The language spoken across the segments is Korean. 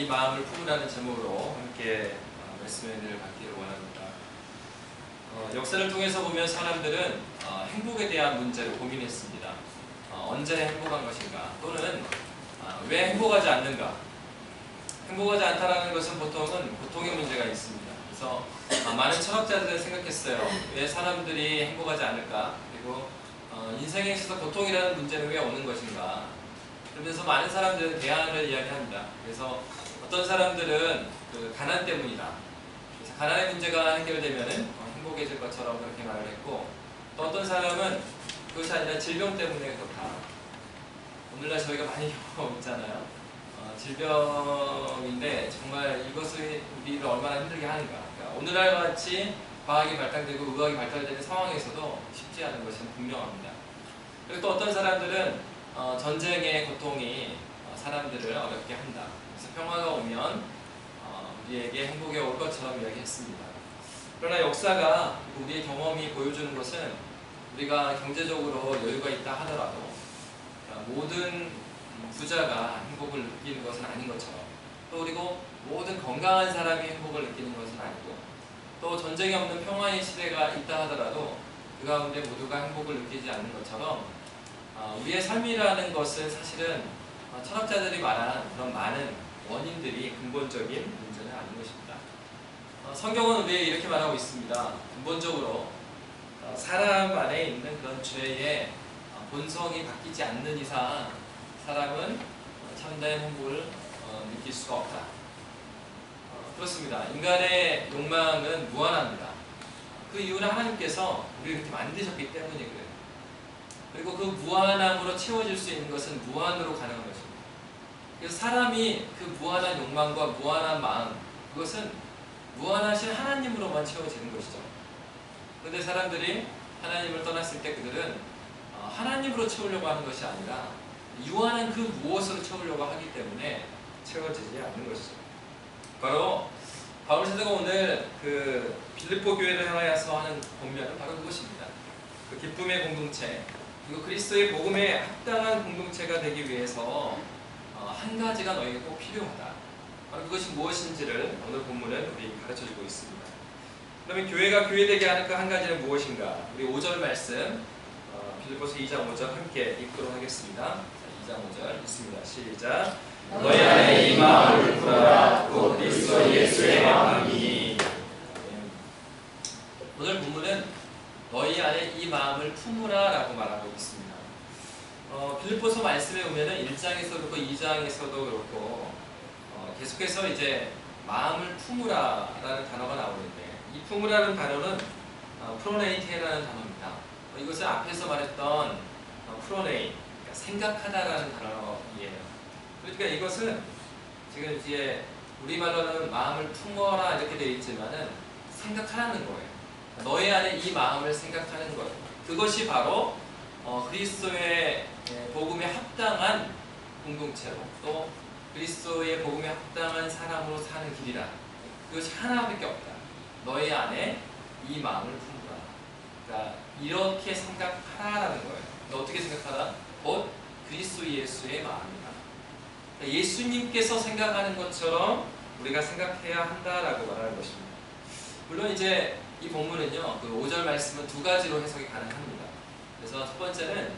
이 마음을 품으라는 제목으로 함께 말씀의 은혜를 받기를 원합니다. 역사를 통해서 보면 사람들은 행복에 대한 문제를 고민했습니다. 언제 행복한 것인가, 또는 왜 행복하지 않는가. 행복하지 않다라는 것은 보통은 고통의 문제가 있습니다. 그래서 많은 철학자들은 생각했어요. 왜 사람들이 행복하지 않을까? 그리고 인생에 있어서 고통이라는 문제는 왜 오는 것인가? 그러면서 많은 사람들은 대안을 이야기합니다. 그래서 어떤 사람들은 그 가난 때문이다. 그래서 가난의 문제가 해결되면은 행복해질 것처럼 그렇게 말을 했고, 또 어떤 사람은 그것이 아니라 질병 때문에 그렇다. 오늘날 저희가 많이 겪어있잖아요. 질병인데 정말 이것을 우리를 얼마나 힘들게 하는가. 그러니까 오늘날 같이 과학이 발달되고 의학이 발달되는 상황에서도 쉽지 않은 것은 분명합니다. 그리고 또 어떤 사람들은 전쟁의 고통이 사람들을 어렵게 한다. 그래서 평화가 오면 우리에게 행복이 올 것처럼 이야기했습니다. 그러나 역사가 우리의 경험이 보여주는 것은 우리가 경제적으로 여유가 있다 하더라도 모든 부자가 행복을 느끼는 것은 아닌 것처럼, 또 그리고 모든 건강한 사람이 행복을 느끼는 것은 아니고, 또 전쟁이 없는 평화의 시대가 있다 하더라도 그 가운데 모두가 행복을 느끼지 않는 것처럼 우리의 삶이라는 것은 사실은 철학자들이 말한 그런 많은 원인들이 근본적인 문제는 아닌 것입니다. 성경은 우리에게 이렇게 말하고 있습니다. 근본적으로 사람 안에 있는 그런 죄의 본성이 바뀌지 않는 이상 사람은 참된 행복을 느낄 수가 없다. 그렇습니다. 인간의 욕망은 무한합니다. 그 이유는 하나님께서 우리를 이렇게 만드셨기 때문에 그래요. 그리고 그 무한함으로 채워질 수 있는 것은 무한으로 가능한 것입니다. 그래서 사람이 그 무한한 욕망과 무한한 마음, 그것은 무한하신 하나님으로만 채워지는 것이죠. 그런데 사람들이 하나님을 떠났을 때 그들은 하나님으로 채우려고 하는 것이 아니라 유한한 그 무엇으로 채우려고 하기 때문에 채워지지 않는 것이죠. 바로 바울 사도가 오늘 그 빌립보 교회를 향하여서 하는 권면은 바로 그것입니다. 그 기쁨의 공동체, 그리고 그리스도의 복음에 합당한 공동체가 되기 위해서 한 가지가 너에게 꼭 필요하다. 바로 그것이 무엇인지를 오늘 본문은 우리 가르쳐주고 있습니다. 그러면 교회가 교회되게 하는 그 한 가지는 무엇인가? 우리 5절 말씀 빌립보서 2장 5절 함께 읽도록 하겠습니다. 2장 5절 읽습니다. 시작. 너희 안에 이 마음을 품으라. 곧 그리스도 예수의 마음이니. 오늘 본문은 너희 안에 이 마음을 품으라 라고 말하고 있습니다. 빌립보서 말씀에 보면은 1장에서도 그렇고 2장에서도 그렇고 계속해서 이제 마음을 품으라 라는 단어가 나오는데, 이 품으라는 단어는 프로네이테라는 단어입니다. 이것은 앞에서 말했던 프로네이, 그러니까 생각하다라는 단어이에요. 그러니까 이것은 지금 이제 우리말로는 마음을 품어라 이렇게 되어 있지만은 생각하라는 거예요. 너희 안에 이 마음을 생각하는 것, 그것이 바로 그리스도의 복음에 합당한 공동체로, 또 그리스도의 복음에 합당한 사람으로 사는 길이라. 그것이 하나밖에 없다. 너희 안에 이 마음을 품으라. 그러니까 이렇게 생각하라라는 거예요. 너 어떻게 생각하라? 곧 그리스도 예수의 마음이다. 그러니까 예수님께서 생각하는 것처럼 우리가 생각해야 한다라고 말하는 것입니다. 물론 이제 이 본문은요, 그 5절 말씀은 두 가지로 해석이 가능합니다. 그래서 첫 번째는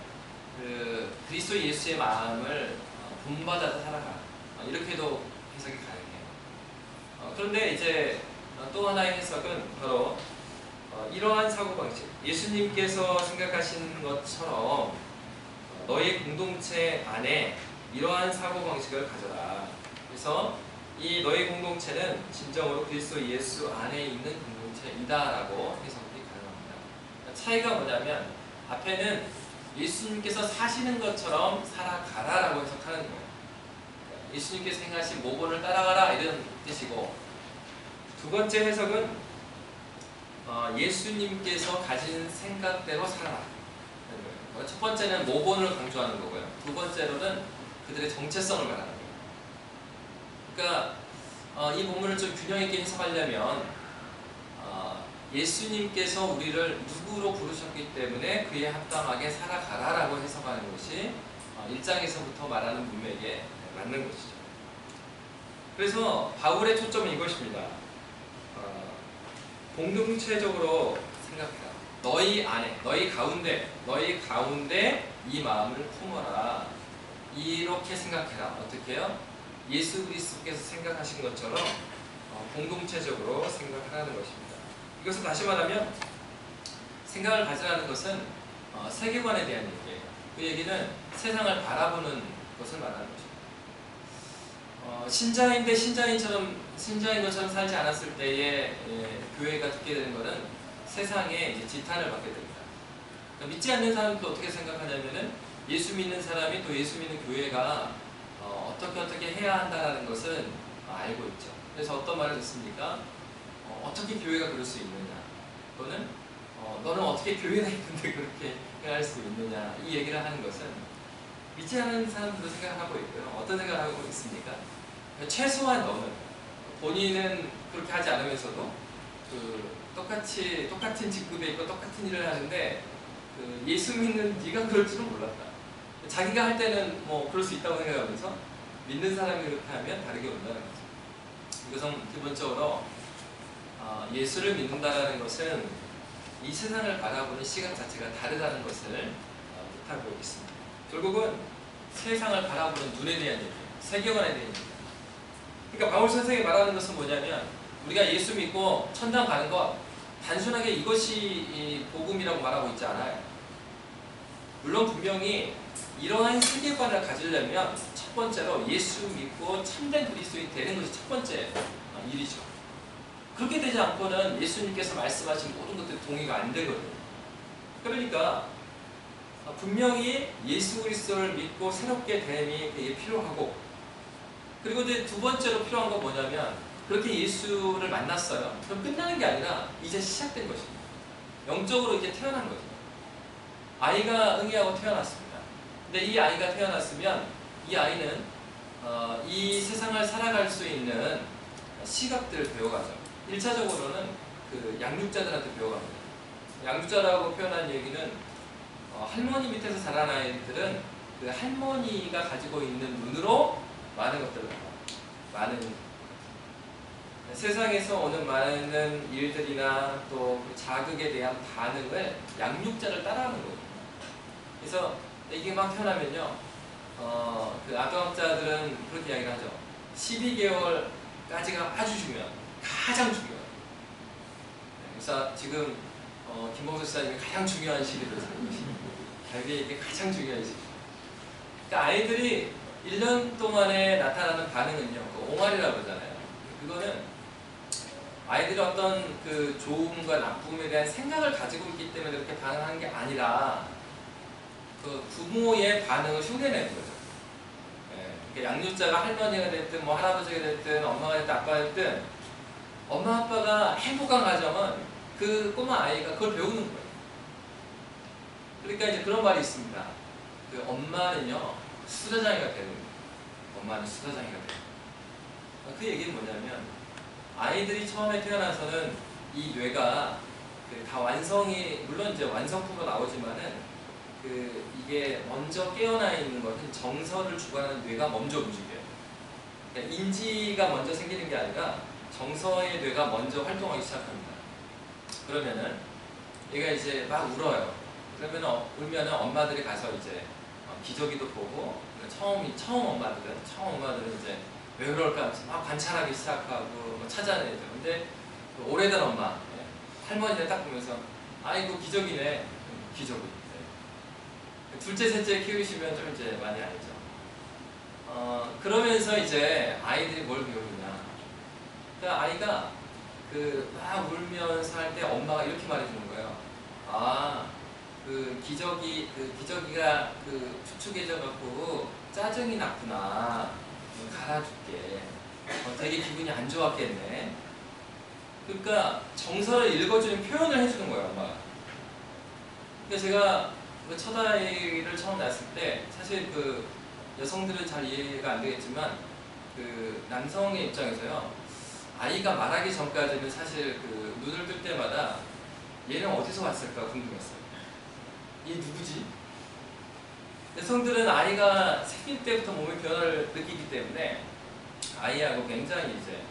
그 그리스도 예수의 마음을 본받아서 살아가, 이렇게도 해석이 가능해요. 그런데 이제 또 하나의 해석은 바로 이러한 사고방식, 예수님께서 생각하시는 것처럼 너희 공동체 안에 이러한 사고방식을 가져라. 그래서 이 너희 공동체는 진정으로 그리스도 예수 안에 있는 공동체이다라고 해석이 가능합니다. 차이가 뭐냐면, 앞에는 예수님께서 사시는 것처럼 살아가라라고 해석하는 거예요. 예수님께서 행하신 모본을 따라가라 이런 뜻이고, 두 번째 해석은 예수님께서 가진 생각대로 살아라. 첫 번째는 모본을 강조하는 거고요. 두 번째로는 그들의 정체성을 말하는 거예요. 그러니까 이 본문을 좀 균형 있게 해석하려면 예수님께서 우리를 누구로 부르셨기 때문에 그에 합당하게 살아가라라고 해석하는 것이 1장에서부터 말하는 문맥에 맞는 것이죠. 그래서 바울의 초점은 이것입니다. 공동체적으로 생각해라. 너희 안에, 너희 가운데 이 마음을 품어라. 이렇게 생각해라. 어떻게 해요? 예수 그리스도께서 생각하신 것처럼 공동체적으로 생각하라는 것입니다. 이것을 다시 말하면 생각을 가지라는 것은 세계관에 대한 얘기예요. 그 얘기는 세상을 바라보는 것을 말하는 것입니다. 신자인데 신자인 것처럼 살지 않았을 때에 교회가 듣게 되는 것은 세상에 이제 지탄을 받게 됩니다. 그러니까 믿지 않는 사람도 어떻게 생각하냐면은 예수 믿는 사람이 또 예수 믿는 교회가 어떻게 해야 한다는 것은 알고 있죠. 그래서 어떤 말을 듣습니까? 어떻게 교회가 그럴 수 있느냐, 또는 너는 어떻게 교회가 있는데 그렇게 할 수 있느냐, 이 얘기를 하는 것은 믿지 않는 사람들도 생각하고 있고요. 어떤 생각을 하고 있습니까? 최소한 너는 본인은 그렇게 하지 않으면서도 똑같은 직급에 있고 똑같은 일을 하는데 예수 믿는 네가 그럴 줄은 몰랐다. 자기가 할 때는 뭐 그럴 수 있다고 생각하면서 믿는 사람이 그렇게 하면 다르게 온다는 거죠. 이것은 기본적으로 예수를 믿는다는 것은 이 세상을 바라보는 시각 자체가 다르다는 것을 뜻하고 있습니다. 결국은 세상을 바라보는 눈에 대한 얘기예요. 세계관에 대한 얘기예요. 그러니까 바울 선생이 말하는 것은 뭐냐면 우리가 예수 믿고 천당 가는 것 단순하게 이것이 복음이라고 말하고 있지 않아요. 물론 분명히 이러한 세계관을 가지려면 첫 번째로 예수 믿고 참된 그리스도인이 되는 것이 첫 번째 일이죠. 그렇게 되지 않고는 예수님께서 말씀하신 모든 것들이 동의가 안 되거든요. 그러니까 분명히 예수 그리스도를 믿고 새롭게 됨이 되게 필요하고, 그리고 이제 두 번째로 필요한 건 뭐냐면 그렇게 예수를 만났어요. 그럼 끝나는 게 아니라 이제 시작된 것입니다. 영적으로 이제 태어난 거죠. 아이가 응애하고 태어났습니다. 근데 이 아이가 태어났으면 이 아이는 이 세상을 살아갈 수 있는 시각들을 배워가죠. 1차적으로는 그 양육자들한테 배워갑니다. 양육자라고 표현한 얘기는 할머니 밑에서 자란 아이들은 그 할머니가 가지고 있는 눈으로 많은 것들을 봐요. 많은 세상에서 오는 많은 일들이나 또 그 자극에 대한 반응을 양육자를 따라하는 거예요. 그래서 이게 막 태어나면요, 그 아동학자들은 그렇게 이야기를 하죠. 12개월까지가 아주 중요해요. 가장 중요해요. 그래서 지금 김봉수 지사님이 가장 중요한 시기를 사는 것입니다. 자기에게 가장 중요한 시기. 그러니까 아이들이 1년 동안에 나타나는 반응은요, 그 옹알이라고 그러잖아요. 그거는 아이들이 어떤 그 좋음과 나쁨에 대한 생각을 가지고 있기 때문에 그렇게 반응하는 게 아니라 그 부모의 반응을 흉내내는 거죠. 그러니까 양육자가 할머니가 됐든 뭐 할아버지가 됐든 엄마가 됐든 아빠가 됐든 엄마 아빠가 행복한 가정은 그 꼬마 아이가 그걸 배우는 거예요. 그러니까 이제 그런 말이 있습니다. 그 엄마는요 수다장이가 되는 거예요. 엄마는 수다장이가 되는 거예요. 그 얘기는 뭐냐면 아이들이 처음에 태어나서는 이 뇌가 다 완성이, 물론 이제 완성품으로 나오지만은 이게 먼저 깨어나 있는 것은 정서를 주관하는 뇌가 먼저 움직여요. 그러니까 인지가 먼저 생기는 게 아니라 정서의 뇌가 먼저 활동하기 시작합니다. 그러면은 얘가 이제 막 울어요. 그러면 울면은 엄마들이 가서 이제 기저귀도 보고, 처음 엄마들은 이제 왜 그럴까 하면서 막 관찰하기 시작하고 뭐 찾아내죠. 근데 오래된 엄마, 할머니들 딱 보면서 아이고 기저귀네, 기저귀. 둘째, 셋째 키우시면 좀 이제 많이 알죠. 그러면서 이제 아이들이 뭘 배우느냐. 그러니까 아이가 막 울면서 할 때 엄마가 이렇게 말해주는 거예요. 기저귀가 축축해져갖고 짜증이 났구나. 갈아줄게. 되게 기분이 안 좋았겠네. 그러니까 정서를 읽어주는 표현을 해주는 거예요, 엄마가. 그러니까 제가 첫 아이를 처음 낳았을 때 사실 여성들은 잘 이해가 안 되겠지만 남성의 입장에서요, 아이가 말하기 전까지는 사실 눈을 뜰 때마다 얘는 어디서 왔을까 궁금했어요. 얘 누구지? 여성들은 아이가 생길 때부터 몸의 변화를 느끼기 때문에 아이하고 굉장히 이제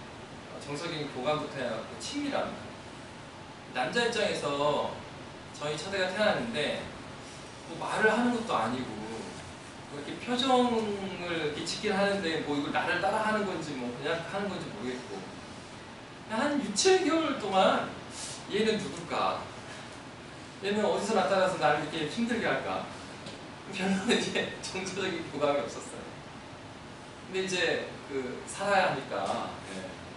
정서적인 교감부터 해갖고 친밀합니다. 남자 입장에서 저희 첫애가 태어났는데 뭐 말을 하는 것도 아니고 뭐 이렇게 표정을 이렇게 짓긴 하는데 뭐 이걸 나를 따라 하는 건지 뭐 그냥 하는 건지 모르겠고 한 6, 7개월 동안 얘는 누굴까? 얘는 어디서 나타나서 나를 이렇게 힘들게 할까? 별로는 이제 정서적인 교감이 없었어요. 근데 이제 살아야 하니까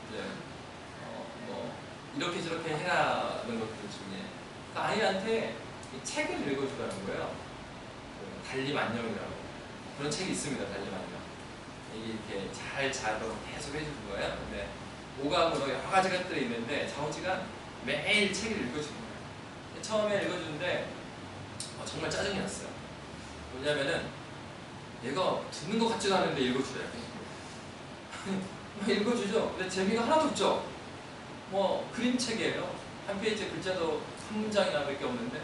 이제 뭐 이렇게 저렇게 해라는 것들 중에 아이한테 이 책을 읽어주라는 거예요. 달림안녕이라고 그런 책이 있습니다. 달림안녕. 이게 이렇게 잘 자도록 계속 해주는 거예요. 근데 오감으로 여러 가지 것들이 있는데 자오지가 매일 책을 읽어주는 거예요. 처음에 읽어주는데 정말 짜증이 났어요. 왜냐면은 얘가 듣는 것 같지도 않은데 읽어주래요. 읽어주죠. 근데 재미가 하나도 없죠. 뭐 그림책이에요. 한 페이지에 글자도 한 문장이나 밖에 없는데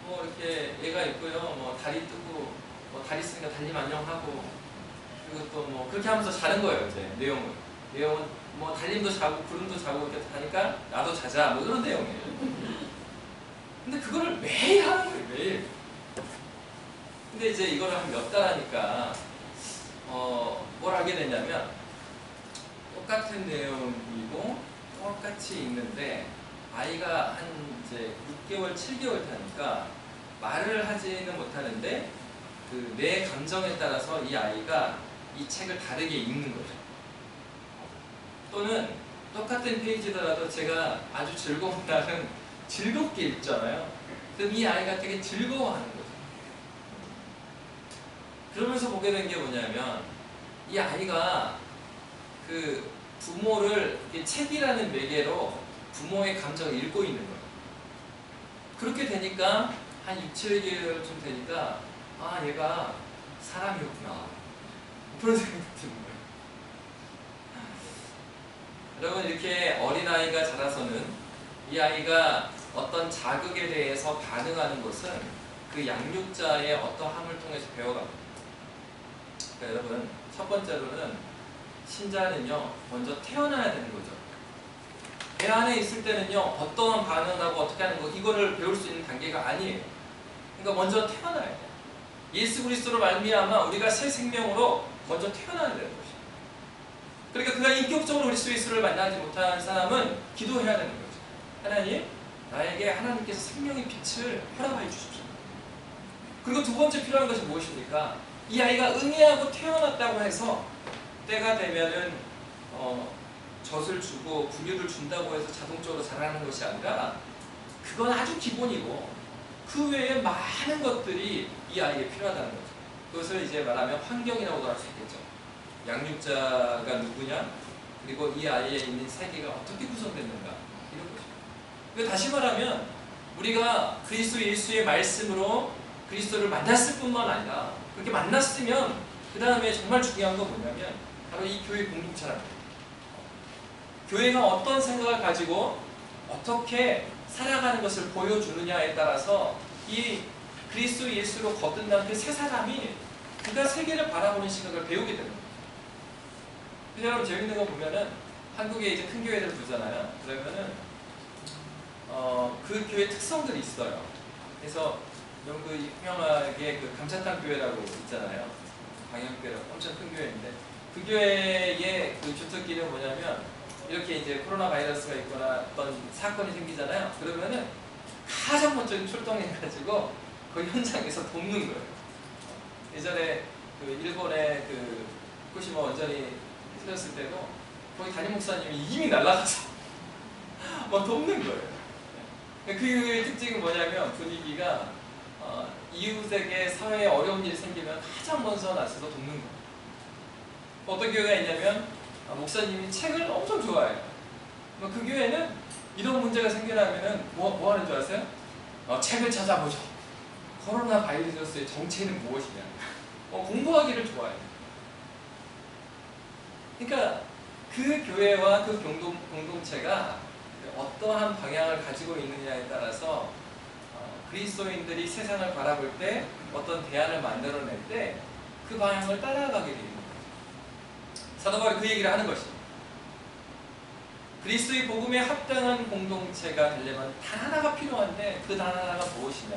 뭐 이렇게 얘가 있고요. 뭐 다리 뜨고 뭐 다리 쓰니까 달림 안녕하고 그리고 또 뭐 그렇게 하면서 자는 거예요. 이제 내용은 뭐 달림도 자고 구름도 자고 이렇게 하니까 나도 자자 뭐 이런 내용이에요. 근데 그거를 매일 하는 거예요. 매일. 근데 이제 이거를 한 몇 달 하니까 뭘 하게 되냐면 똑같은 내용이고 똑같이 읽는데 아이가 한 이제 6개월, 7개월 타니까 말을 하지는 못하는데 내 감정에 따라서 이 아이가 이 책을 다르게 읽는 거죠. 또는 똑같은 페이지더라도 제가 아주 즐거운 날은 즐겁게 읽잖아요. 그럼 이 아이가 되게 즐거워하는 거죠. 그러면서 보게 된 게 뭐냐면 이 아이가 부모를 책이라는 매개로 부모의 감정을 읽고 있는 거예요. 그렇게 되니까 한 6, 7개월쯤 되니까 아 얘가 사람이었구나 그런 생각이 드는 거예요. 여러분 이렇게 어린아이가 자라서는 이 아이가 어떤 자극에 대해서 반응하는 것은 그 양육자의 어떠함을 통해서 배워갑니다. 그러니까 여러분 첫 번째로는 신자는요 먼저 태어나야 되는 거죠. 배 안에 있을 때는요 어떠한 반응을 하고 어떻게 하는 거 이거를 배울 수 있는 단계가 아니에요. 그러니까 먼저 태어나야 돼요. 예수 그리스도로 말미암아 우리가 새 생명으로 먼저 태어나야 되는 것이죠. 그러니까 그가 인격적으로 그리스도 예수를 만나지 못한 사람은 기도해야 되는 거죠. 하나님 나에게 하나님께서 생명의 빛을 허락하여 주십시오. 그리고 두 번째 필요한 것이 무엇입니까? 이 아이가 응애하고 태어났다고 해서 때가 되면은 젖을 주고 분유를 준다고 해서 자동적으로 자라는 것이 아니라 그건 아주 기본이고 그 외에 많은 것들이 이 아이에게 필요하다는 거죠. 그것을 이제 말하면 환경이라고도 할 수 있겠죠. 양육자가 누구냐? 그리고 이 아이에 있는 세계가 어떻게 구성됐는가? 이런 거죠. 그러니까 다시 말하면 우리가 그리스도 예수의 말씀으로 그리스도를 만났을 뿐만 아니라 그렇게 만났으면 그 다음에 정말 중요한 건 뭐냐면 바로 이 교회 공동체라는 거예요. 교회가 어떤 생각을 가지고 어떻게 살아가는 것을 보여주느냐에 따라서 이 그리스도 예수로 거듭난 그 세 사람이 그가 세계를 바라보는 시각을 배우게 됩니다. 그래서 여러분 재밌는 거 보면은 한국에 이제 큰 교회들 보잖아요. 그러면은 그 교회 특성들이 있어요. 그래서 그 유명하게 그 감찬탕 교회라고 있잖아요. 방영교회라고 엄청 큰 교회인데 그 교회의 그 주특기는 뭐냐면 이렇게 이제 코로나 바이러스가 있거나 어떤 사건이 생기잖아요. 그러면은 가장 먼저 출동해가지고 그 현장에서 돕는 거예요. 예전에 그 일본의 그 후쿠시마 원전이 터졌을 때도 거기 담임 목사님이 이미 날아가서 막 돕는 거예요. 그 특징은 뭐냐면 분위기가 이웃에게 사회에 어려운 일이 생기면 가장 먼저 나서서 돕는 거예요. 어떤 교회가 있냐면 목사님이 책을 엄청 좋아해요. 그 교회는 이런 문제가 생겨나면은 뭐 하는 줄 아세요? 책을 찾아보죠. 코로나 바이러스의 정체는 무엇이냐. 공부하기를 좋아해요. 그러니까 그 교회와 그 공동체가 어떠한 방향을 가지고 있느냐에 따라서 그리스도인들이 세상을 바라볼 때 어떤 대안을 만들어낼 때 그 방향을 따라가게 됩니다. 사도 바울이 그 얘기를 하는 것입니다. 그리스도의 복음에 합당한 공동체가 되려면 단 하나가 필요한데 그 단 하나가 무엇이냐?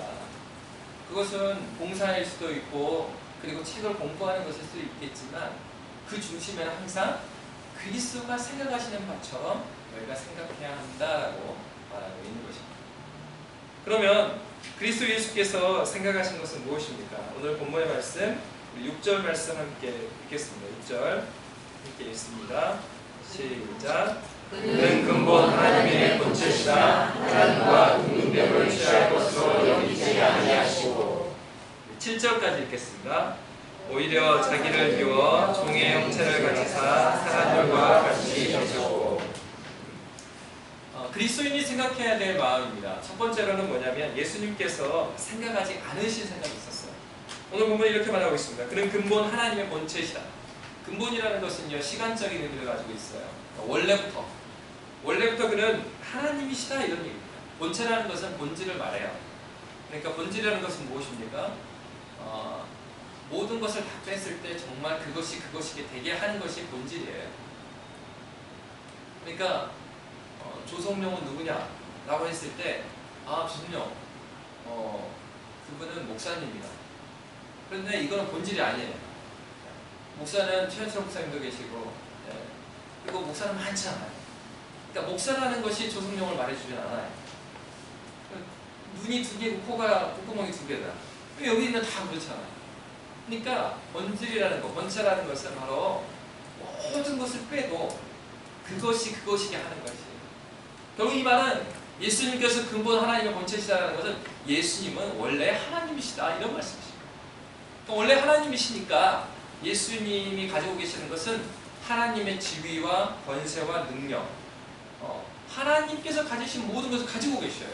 그것은 봉사일 수도 있고 그리고 책을 공부하는 것일 수도 있겠지만 그 중심에는 항상 그리스도가 생각하시는 바처럼 너희가 생각해야 한다라고 말하고 있는 것입니다. 그러면 그리스도 예수께서 생각하신 것은 무엇입니까? 오늘 본문의 말씀 6절 말씀 함께 읽겠습니다. 6절 함께 읽습니다. 시작. 그는 근본 하나님의 본체시다. 하나님과 동등됨을 취할 것으로 여기지 아니하시고. 7절까지 읽겠습니다. 오히려 자기를 비워 종의 형체를 가지사 사람들과 같이 여기셨고. 그리스도인이 생각해야 될 마음입니다. 첫 번째로는 뭐냐면 예수님께서 생각하지 않으신 생각이 있었어요. 오늘 보면 이렇게 말하고 있습니다. 그는 근본 하나님의 본체시다. 근본이라는 것은요 시간적인 의미를 가지고 있어요. 그러니까 원래부터 그는 하나님이시다 이런 얘기입니다. 본체라는 것은 본질을 말해요. 그러니까 본질이라는 것은 무엇입니까? 모든 것을 다 뺐을 때 정말 그것이 되게 하는 것이 본질이에요. 그러니까 조성룡은 누구냐? 라고 했을 때 조성룡 그분은 목사님입니다. 그런데 이거는 본질이 아니에요. 목사는 최현철 목사님도 계시고 그리고 목사는 많잖아요. 그러니까 목사라는 것이 조성룡을 말해주지 않아요. 눈이 2개고 코가 콧구멍이 2개다. 여기 있는 다 그렇잖아요. 그러니까 본질이라는 것, 본체라는 것은 바로 모든 것을 빼도 그것이게 하는 것이에요. 결국 이 말은 예수님께서 근본 하나님의 본체시다라는 것은 예수님은 원래 하나님이시다 이런 말씀이십니다. 그러니까 원래 하나님이시니까 예수님이 가지고 계시는 것은 하나님의 지위와 권세와 능력, 하나님께서 가지신 모든 것을 가지고 계셔요.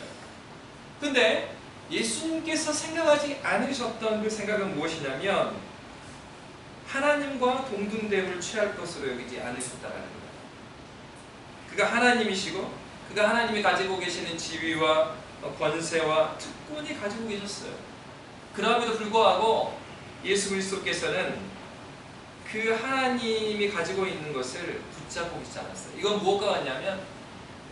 근데 예수님께서 생각하지 않으셨던 그 생각은 무엇이냐면 하나님과 동등됨을 취할 것으로 여기지 않으셨다는 거예요. 그가 하나님이시고 그가 하나님이 가지고 계시는 지위와 권세와 특권이 가지고 계셨어요. 그럼에도 불구하고 예수 그리스도께서는 그 하나님이 가지고 있는 것을 붙잡고 계시지 않았어요. 이건 무엇과 같냐면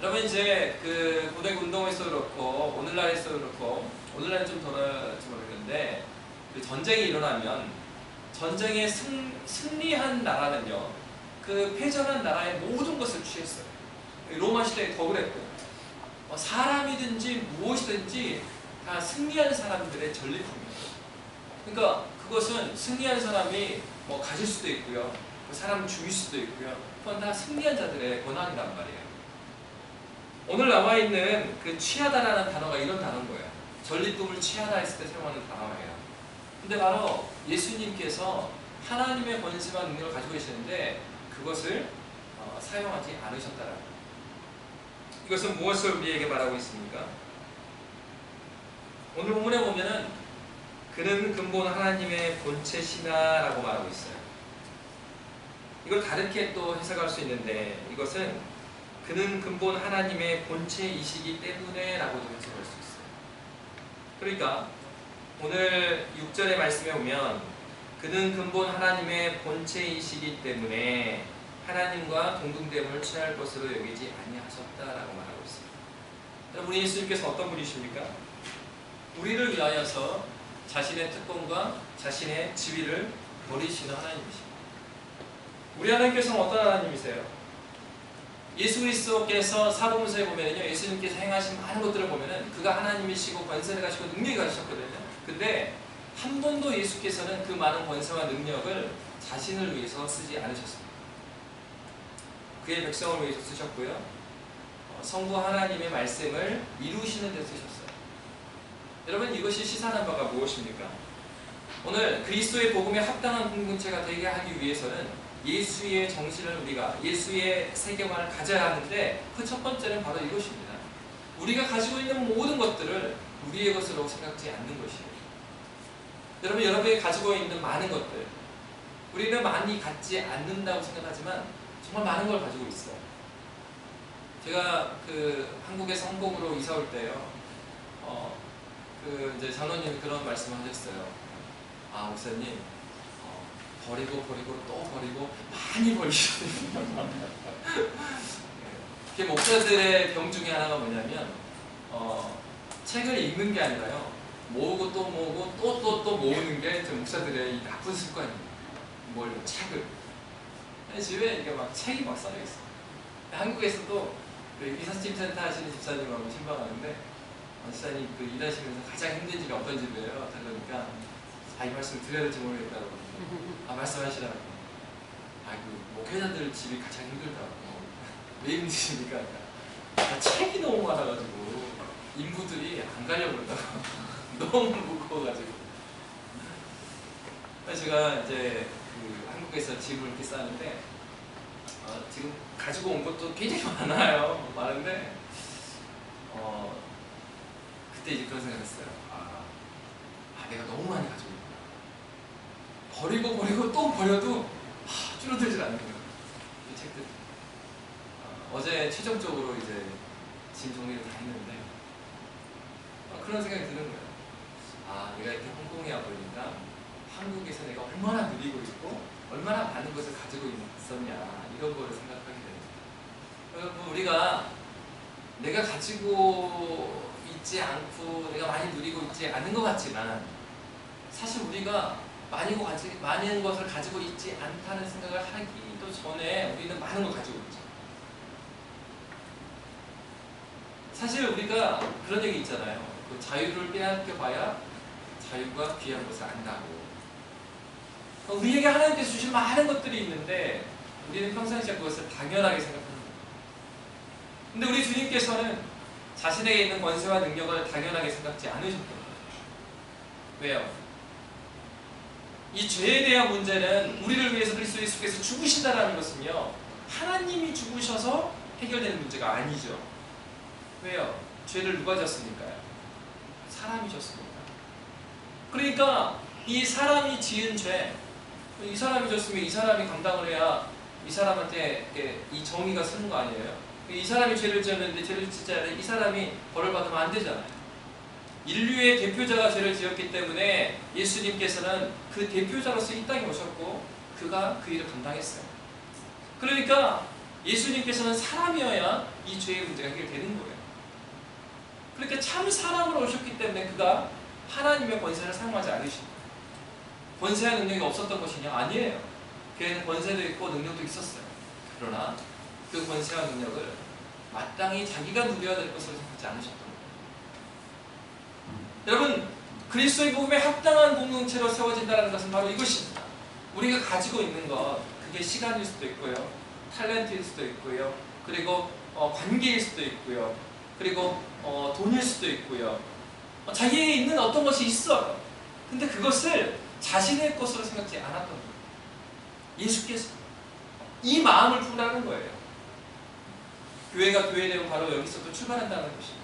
여러분 이제 그 고대 운동에서도 그렇고 오늘날에서도 그렇고 오늘날은 좀 덜할지 모르겠는데 그 전쟁이 일어나면 전쟁에 승리한 나라는요 그 패전한 나라의 모든 것을 취했어요. 로마 시대에 더 그랬고 사람이든지 무엇이든지 다 승리한 사람들의 전리품이에요. 그러니까 그것은 승리한 사람이 가질 수도 있고요 사람을 죽일 수도 있고요 그건 다 승리한 자들의 권한이란 말이에요. 오늘 나와 있는 그 취하다라는 단어가 이런 단어인 거예요. 전리품을 취하다 했을 때 사용하는 단어예요. 근데 바로 예수님께서 하나님의 권세와 능력을 가지고 계시는데 그것을 사용하지 않으셨다라는 거예요. 이것은 무엇을 우리에게 말하고 있습니까? 오늘 본문에 보면은 그는 근본 하나님의 본체시나라고 말하고 있어요. 이걸 다르게 또 해석할 수 있는데 이것은 그는 근본 하나님의 본체이시기 때문에 라고도 해석할 수 있어요. 그러니까 오늘 6절의 말씀에 보면 그는 근본 하나님의 본체이시기 때문에 하나님과 동등됨을 취할 것으로 여기지 아니하셨다라고 말하고 있습니다. 여러분 예수님께서 어떤 분이십니까? 우리를 위하여서 자신의 특권과 자신의 지위를 버리시는 하나님이십니다. 우리 하나님께서는 어떤 하나님이세요? 예수 그리스도께서 사도행전에 보면요 예수님께서 행하신 많은 것들을 보면은 그가 하나님이시고 권세를 가지고 능력이 가지셨거든요. 근데 한 번도 예수께서는 그 많은 권세와 능력을 자신을 위해서 쓰지 않으셨습니다. 그의 백성을 위해서 쓰셨고요 성부 하나님의 말씀을 이루시는 데 쓰셨어요. 여러분 이것이 시사하는 바가 무엇입니까? 오늘 그리스도의 복음에 합당한 공동체가 되게 하기 위해서는 예수의 정신을 우리가 예수의 세계관을 가져야 하는데 그 첫 번째는 바로 이것입니다. 우리가 가지고 있는 모든 것들을 우리의 것으로 생각지 않는 것이에요. 여러분 여러분이 가지고 있는 많은 것들 우리는 많이 갖지 않는다고 생각하지만 정말 많은 걸 가지고 있어요. 제가 그 한국에서 홍콩으로 이사 올 때요 이제 장로님이 그런 말씀을 하셨어요. 목사님 버리고 또 버리고 많이 버리시거든요. 그 목사들의 병 중에 하나가 뭐냐면 책을 읽는 게 아니라요, 모으고 또 모으고 또 모으는 게 목사들의 이 나쁜 습관입니다. 뭘 책을 집에 이게 막 책이 막 쌓여 있어. 한국에서도 그 이사짐센터 하시는 집사님하고 신방하는데, 집사님 그 일하시면서 가장 힘든 집이 어떤 집이에요? 그러니까 이 말씀 드려야 될지 모르겠다고. 말씀하시라고. 그 목회자들 집이 가장 힘들다고. 왜 힘드십니까? 책이 너무 많아가지고 인부들이 안 가려고 그러다가 너무 무거워가지고. 제가 이제 그 한국에서 집을 이렇게 싸는데 지금 가지고 온 것도 굉장히 많아요. 많은데 그때 이제 그런 생각했어요. 내가 너무 많이 가지고 있구나. 버리고 또 버려도 줄어들질 않는 거예요. 이 책들. 어제 최종적으로 이제 짐 정리를 다 했는데 그런 생각이 드는 거예요. 내가 이렇게 홍콩에 와보니까 한국에서 내가 얼마나 누리고 있고 얼마나 많은 것을 가지고 있었냐, 이런 거를 생각하게 됩니다. 여러분, 우리가 내가 가지고 있지 않고 내가 많이 누리고 있지 않은 것 같지만, 사실 우리가 많은 것을 가지고 있지 않다는 생각을 하기도 전에 우리는 많은 걸 가지고 있죠. 사실 우리가 그런 얘기 있잖아요. 그 자유를 빼앗겨 봐야 자유가 귀한 것을 안다고. 우리에게 하나님께서 주신 많은 것들이 있는데 우리는 평상시에 그것을 당연하게 생각합니다. 근데 우리 주님께서는 자신에게 있는 권세와 능력을 당연하게 생각지 않으셨던 거예요. 왜요? 이 죄에 대한 문제는 우리를 위해서 그리스도 예수께서 죽으신다는 것은요, 하나님이 죽으셔서 해결되는 문제가 아니죠. 왜요? 죄를 누가 졌습니까요? 사람이 졌습니다. 그러니까 이 사람이 지은 죄, 이 사람이 졌으면 이 사람이 감당을 해야 이 사람한테 이 정의가 쓰는 거 아니에요? 이 사람이 죄를 지었는데 죄를 짓지 않은 이 사람이 벌을 받으면 안 되잖아요. 인류의 대표자가 죄를 지었기 때문에 예수님께서는 그 대표자로서 이 땅에 오셨고 그가 그 일을 감당했어요. 그러니까 예수님께서는 사람이어야 이 죄의 문제가 해결되는 거예요. 그러니까 참 사람으로 오셨기 때문에 그가 하나님의 권세를 사용하지 않으십니다. 권세와 능력이 없었던 것이냐? 아니에요. 그에는 권세도 있고 능력도 있었어요. 그러나 그 권세와 능력을 마땅히 자기가 누려야 될 것으로 생각하지 않으셨던 거예요. 여러분, 그리스도의 복음에 합당한 공동체로 세워진다는 것은 바로 이것입니다. 우리가 가지고 있는 것, 그게 시간일 수도 있고요, 탤런트일 수도 있고요, 그리고 관계일 수도 있고요, 그리고 돈일 수도 있고요. 자기에게 있는 어떤 것이 있어요. 근데 그것을 자신의 것으로 생각지 않았던 거예요. 예수께서 이 마음을 품으라는 거예요. 교회가 교회되면 바로 여기서도 출발한다는 것입니다.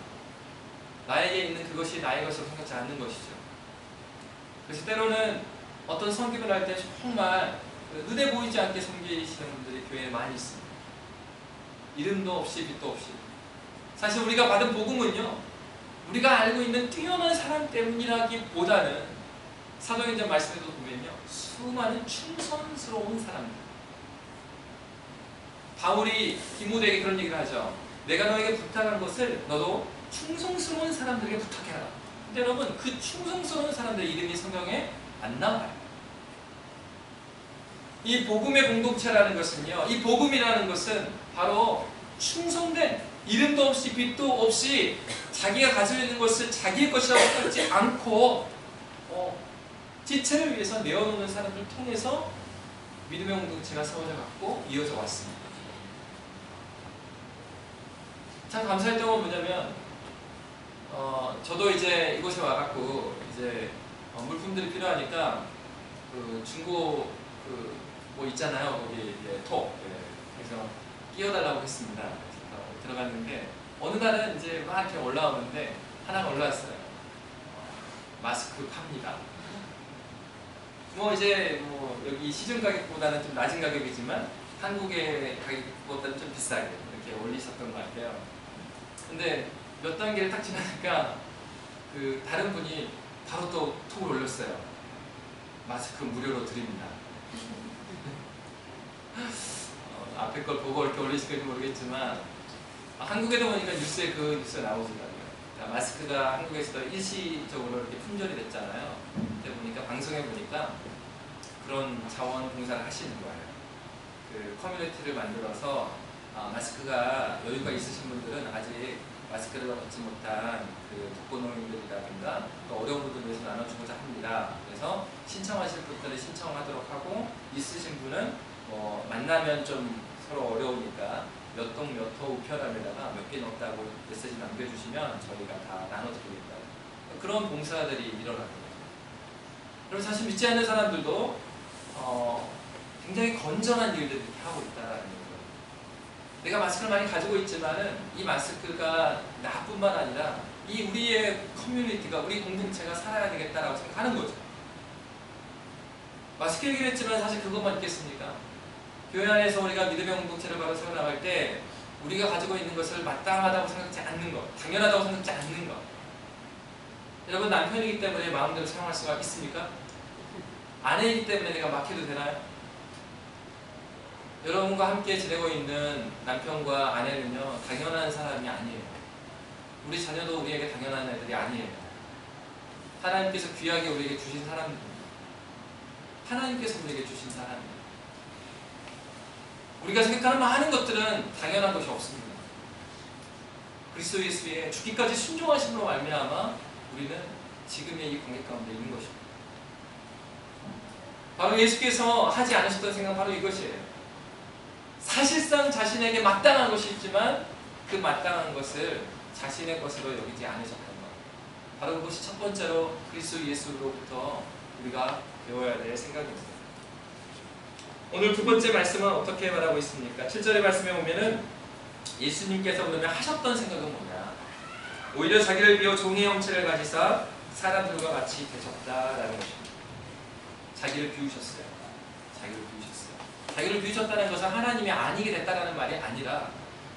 나에게 있는 그것이 나의 것으로 생각지 않는 것이죠. 그래서 때로는 어떤 섬김을 할 때 정말 눈에 보이지 않게 섬기시는 분들이 교회에 많이 있습니다. 이름도 없이 빛도 없이. 사실 우리가 받은 복음은요, 우리가 알고 있는 뛰어난 사람 때문이라기보다는 사도행전 말씀에도 보면요, 수많은 충성스러운 사람들. 바울이 디모데에게 그런 얘기를 하죠. 내가 너에게 부탁한 것을 너도 충성스러운 사람들에게 부탁해라. 근데 여러분, 그 충성스러운 사람들의 이름이 성경에 안 나와요. 이 복음의 공동체라는 것은요, 이 복음이라는 것은 바로 충성된, 이름도 없이 빛도 없이 자기가 가지고 있는 것을 자기의 것이라고 생각지 않고 지체를 위해서 내어놓는 사람들을 통해서 믿음의 공동체가 세워져 갔고 이어져 왔습니다. 참 감사했던 건 뭐냐면 저도 이제 이곳에 와갖고 이제 물품들이 필요하니까 그 중고 뭐 있잖아요, 거기 톡. 그래서 끼워달라고 했습니다. 들어갔는데 어느 날은 이제 막 이렇게 올라오는데 하나가 올라왔어요. 마스크 팝니다. 뭐 이제 뭐 여기 시중 가격보다는 좀 낮은 가격이지만 한국의 가격보다는 좀 비싸게 이렇게 올리셨던 것 같아요. 근데 몇 단계를 딱 지나니까 그 다른 분이 바로 또 톡을 올렸어요. 마스크 무료로 드립니다. 앞에 걸 보고 이렇게 올리실지 모르겠지만 한국에도 보니까 뉴스에 그 뉴스가 나오더라고요. 그러니까 마스크가 한국에서도 일시적으로 이렇게 품절이 됐잖아요. 그때 보니까 방송에 보니까 그런 자원봉사를 하시는 거예요. 그 커뮤니티를 만들어서 마스크가 여유가 있으신 분들은 아직 마스크를 얻지 못한 그 독거노인들이라든가 또 어려운 분들 위해서 나눠주고자 합니다. 그래서 신청하실 분들은 신청하도록 하고 있으신 분은 만나면 좀 서로 어려우니까 몇 동 몇 호 우편함에다가 몇 개 넣었다고 메시지 남겨주시면 저희가 다 나눠드리겠다. 그런 봉사들이 일어나거든요. 그리고 사실 믿지 않는 사람들도 굉장히 건전한 일들을 이렇게 하고 있다는 거예요. 내가 마스크를 많이 가지고 있지만은 이 마스크가 나뿐만 아니라 이 우리의 커뮤니티가 우리 공동체가 살아야 되겠다라고 생각하는 거죠. 마스크 얘기를 했지만 사실 그것만 있겠습니까? 교회 안에서 우리가 믿음의 공동체를 바로 세워나갈 때 우리가 가지고 있는 것을 마땅하다고 생각지 않는 것, 당연하다고 생각지 않는 것. 여러분 남편이기 때문에 마음대로 사용할 수가 있습니까? 아내이기 때문에 내가 막혀도 되나요? 여러분과 함께 지내고 있는 남편과 아내는요 당연한 사람이 아니에요. 우리 자녀도 우리에게 당연한 애들이 아니에요. 하나님께서 귀하게 우리에게 주신 사람입니다. 하나님께서 우리에게 주신 사람입니다. 우리가 생각하는 많은 것들은 당연한 것이 없습니다. 그리스도 예수의 죽기까지 순종하심으로 말미암아 우리는 지금의 이 관계 가운데 있는 것입니다. 바로 예수께서 하지 않으셨던 생각은 바로 이것이에요. 사실상 자신에게 마땅한 것이 있지만 그 마땅한 것을 자신의 것으로 여기지 않으셨던 것. 바로 그것이 첫 번째로 그리스도 예수로부터 우리가 배워야 될 생각입니다. 오늘 두 번째 말씀은 어떻게 말하고 있습니까? 7절의 말씀에 보면은 예수님께서 그러면 하셨던 생각은 뭐냐? 오히려 자기를 비워 종의 형체를 가지사 사람들과 같이 되셨다라는 것입니다. 자기를 비우셨어요. 자기를 비우셨어요. 자기를 비우셨다는 것은 하나님이 아니게 됐다는 말이 아니라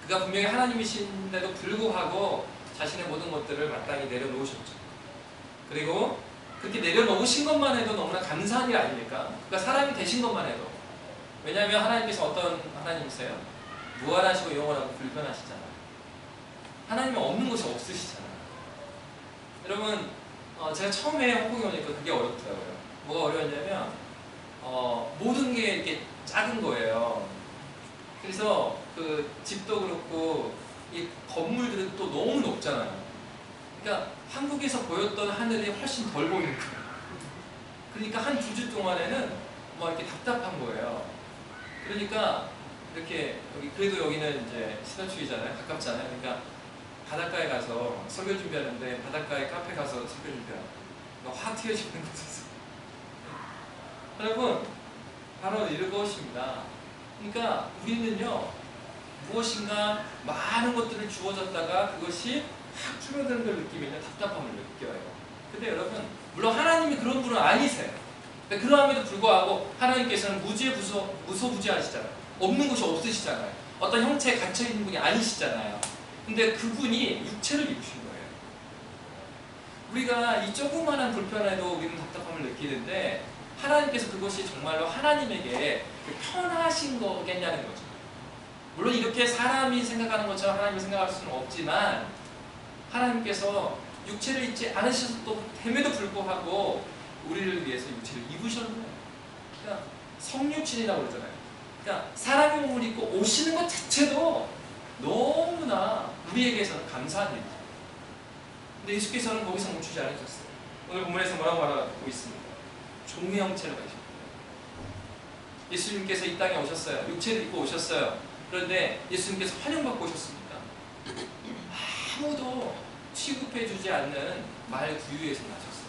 그가 분명히 하나님이신데도 불구하고 자신의 모든 것들을 마땅히 내려놓으셨죠. 그리고 그렇게 내려놓으신 것만 해도 너무나 감사한 일 아닙니까? 그가 사람이 되신 것만 해도. 왜냐하면 하나님께서 어떤 하나님이세요? 무한하시고 영원하고 불변하시잖아요. 하나님은 없는 것이 없으시잖아요. 여러분 제가 처음에 홍콩에 오니까 그게 어렵더라고요. 뭐가 어려웠냐면 모든 게 이렇게 작은 거예요. 그래서 그 집도 그렇고 이 건물들은 또 너무 높잖아요. 그러니까 한국에서 보였던 하늘이 훨씬 덜 보이는 거예요. 그러니까 한 2주 동안에는 뭐 이렇게 답답한 거예요. 그러니까 이렇게 그래도 여기는 이제 신화축이잖아요. 가깝잖아요. 그러니까 바닷가에 가서 설교 준비하는데 바닷가에 카페 가서 설교 준비하고 확 튀어지는 거죠. 여러분 바로 이것입니다. 그러니까 우리는요 무엇인가 많은 것들을 주어졌다가 그것이 확 줄어드는 걸 느끼면 답답함을 느껴요. 근데 여러분 물론 하나님이 그런 분은 아니세요. 그러함에도 불구하고 하나님께서는 무소부지하시잖아요. 없는 것이 없으시잖아요. 어떤 형체에 갇혀있는 분이 아니시잖아요. 근데 그분이 육체를 입으신 거예요. 우리가 이 조그마한 불편에도 우리는 답답함을 느끼는데 하나님께서 그것이 정말로 하나님에게 편하신 거겠냐는 거죠. 물론 이렇게 사람이 생각하는 것처럼 하나님이 생각할 수는 없지만 하나님께서 육체를 입지 않으셔도 됨에도 불구하고 우리를 위해서 육체를 입으셨는 거예요. 그러니까 성육신이라고 그러잖아요. 그러니까 사람의 몸을 입고 오시는 것 자체도 너무나 우리에게서는 감사한 일이죠. 근데 예수께서는 거기서 멈추지 않으셨어요. 오늘 본문에서 뭐라고 말하고 있습니까? 종의 형체를 가지셨어요. 예수님께서 이 땅에 오셨어요. 육체를 입고 오셨어요. 그런데 예수님께서 환영받고 오셨습니까? 아무도 취급해주지 않는 말 구유에서 나셨어요.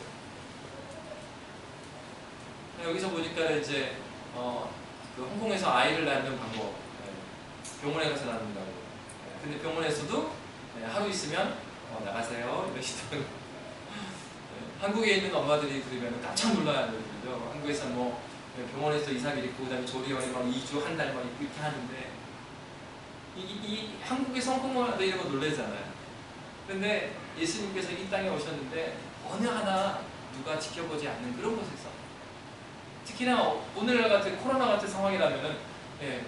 여기서 보니까 이제 그 홍콩에서 아이를 낳는 방법, 병원에 가서 낳는다고. 근데 병원에서도 하루 있으면 나가세요 이러시더라고요. 한국에 있는 엄마들이 그러면 깜짝 놀라야 되거든요. 한국에서 뭐 병원에서 2, 3일 있고 그다음에 조리원에 막 2주, 한 달 막 있고 이렇게 하는데 이 한국에서 홍콩마다 이런 거 놀라잖아요. 근데 예수님께서 이 땅에 오셨는데 어느 하나 누가 지켜보지 않는 그런 곳에서 특히나 오늘날 같은 코로나 같은 상황이라면은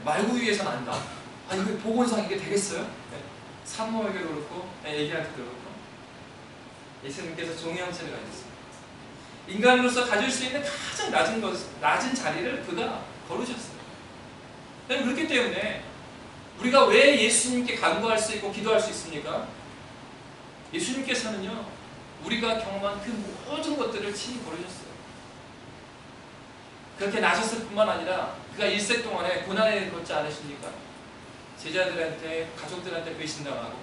말구 위에서 난다. 아 이거 보건상 이게 되겠어요? 사모에게도 그렇고 애기한테도 그렇고 예수님께서 종의 형체를 가졌습니다. 인간으로서 가질 수 있는 가장 낮은 자리를 그가 거르셨어요. 그렇기 때문에 우리가 왜 예수님께 간구할 수 있고 기도할 수 있습니까? 예수님께서는요 우리가 경험한 그 모든 것들을 친히 거르셨어요. 그렇게 나셨을 뿐만 아니라 그가 일생 동안에 고난을 겪지 않으십니까? 제자들한테 가족들한테 배신당하고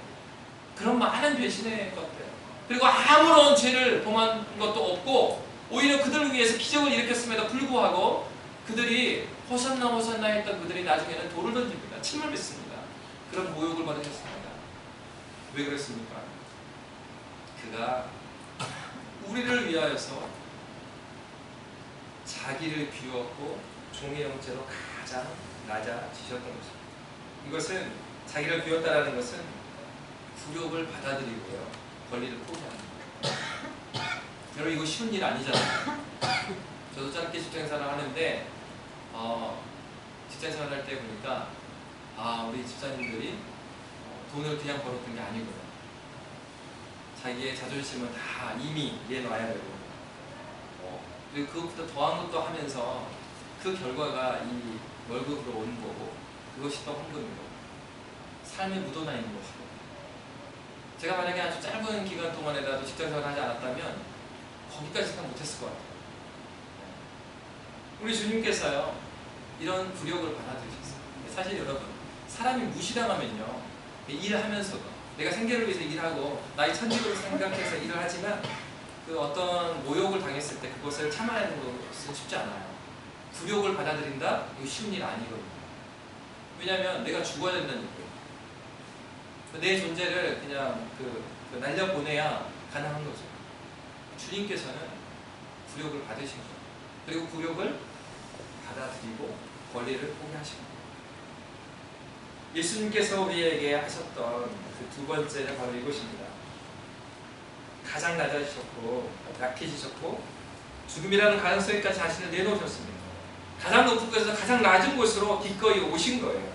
그런 많은 배신의 것들, 그리고 아무런 죄를 범한 것도 없고 오히려 그들을 위해서 기적을 일으켰음에도 불구하고 그들이 호산나 호산나 했던 그들이 나중에는 돌을 던집니다. 침을 뱉습니다. 그런 모욕을 받으셨습니다. 왜 그랬습니까? 그가 우리를 위하여서 자기를 비웠고 종의 형체로 가장 낮아지셨던 것입니다. 이것은 자기를 비웠다라는 것은 굴욕을 받아들이고요 권리를 포기합니다. 여러분 이거 쉬운 일 아니잖아요. 저도 짧게 직장생활을 하는데 직장생활 할 때 보니까 우리 집사님들이 돈을 그냥 벌었던 게 아니고요. 자기의 자존심은 다 이미 내놔야 되고 그리고 그것보다 더한 것도 하면서 그 결과가 이 월급으로 오는 거고 그것이 또 헌금이고 삶에 묻어나 있는 것이고 제가 만약에 아주 짧은 기간 동안에라도 직장생활을 하지 않았다면 거기까지 생각 못했을 것 같아요. 우리 주님께서요 이런 굴욕을 받아들이셨어요. 사실 여러분 사람이 무시당하면요 일하면서도 내가 생계를 위해서 일하고 나의 천직을 생각해서 일을 하지만 그 어떤 모욕을 당했을 때 그것을 참아내는 것은 쉽지 않아요. 굴욕을 받아들인다? 이거 쉬운 일 아니거든요. 왜냐하면 내가 죽어야 된다는 얘기예요. 내 존재를 그냥 날려보내야 가능한 거죠. 주님께서는 굴욕을 받으신 거예요. 그리고 굴욕을 받아들이고 권리를 포기하신 거예요. 예수님께서 우리에게 하셨던 그 두 번째는 바로 이것입니다. 가장 낮아지셨고 약해지셨고 죽음이라는 가능성에까지 자신을 내놓으셨습니다. 가장 높은 곳에서 가장 낮은 곳으로 기꺼이 오신 거예요.